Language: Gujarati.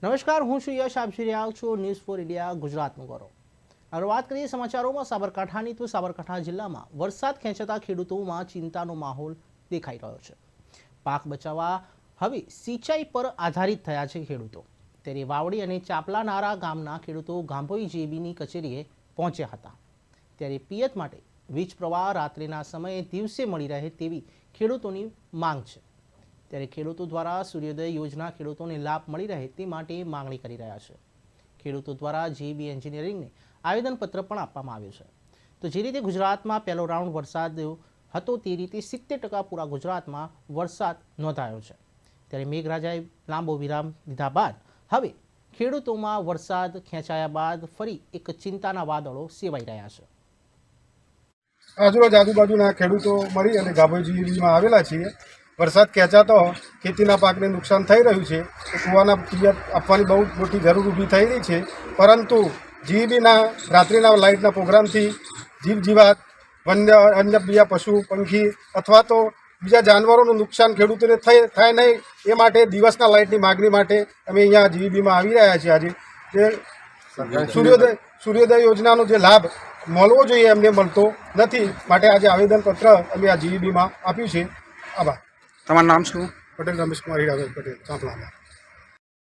નમસ્કાર, હું છું યશ. આપ જોઈ રહ્યા છો ન્યૂઝ ફોર ઇન્ડિયા ગુજરાતનું ગૌરવ. હવે વાત કરીએ સમાચારોમાં સાબરકાંઠાની. તો સાબરકાંઠા જિલ્લામાં વરસાદ ખેંચાતા ખેડૂતોમાં ચિંતાનો માહોલ દેખાઈ રહ્યો છે. પાક બચાવવા હવે સિંચાઈ પર આધારિત થયા છે ખેડૂતો. ત્યારે વાવડી અને ચાપલાનારા ગામના ખેડૂતો ગાંભોઈ જેબીની કચેરીએ પહોંચ્યા હતા. ત્યારે પિયત માટે વીજ પ્રવાહ રાત્રિના સમયે દિવસે મળી રહે તેવી ખેડૂતોની માંગ છે. ત્યારે ખેડૂતો દ્વારા સૂર્યોદય યોજના ખેડૂતોને લાભ મળી રહે તે માટે માંગણી કરી રહ્યા છે. ખેડૂતો દ્વારા જેબી એન્જિનિયરિંગને આવેદનપત્ર પણ આપવામાં આવ્યું છે. તો જે રીતે ગુજરાતમાં પહેલો રાઉન્ડ વરસાદ હતો તે રીતે 70% પૂરા ગુજરાતમાં વરસાદ નોંધાયો છે. ત્યારે મેઘરાજાએ લાંબો વિરામ લીધા બાદ હવે ખેડૂતોમાં વરસાદ ખેંચાયા બાદ ફરી એક ચિંતાના વાદળો સેવાઈ રહ્યા છે. આજરોજ આજુબાજુના ખેડૂતો મળી અને ગાભોઈ જીબીમાં આવેલા છીએ. વરસાદ ખેંચાતો ખેતીના પાકને નુકસાન થઈ રહ્યું છે. કૂવાના પિયત આપવાની બહુ મોટી જરૂર ઊભી થઈ રહી છે. પરંતુ જીબીના રાત્રિના લાઇટના પ્રોગ્રામથી જીવજીવાત, અન્ય બીજા પશુ પંખી અથવા તો બીજા જાનવરોનું નુકસાન ખેડૂતોને થાય નહીં એ માટે દિવસના લાઇટની માગણી માટે અમે અહીંયા જીબીમાં આવી રહ્યા છીએ. આજે જે સૂર્યોદય યોજનાનો જે લાભ મળવો જોઈએ એમને મળતો નથી, માટે આજે આવેદનપત્ર અમે આ જીબીમાં આપ્યું છે. આભાર. તમારું નામ શું? પટેલ રમેશ કુમાર હીરાભાઈ પટેલ, ચાંપલા.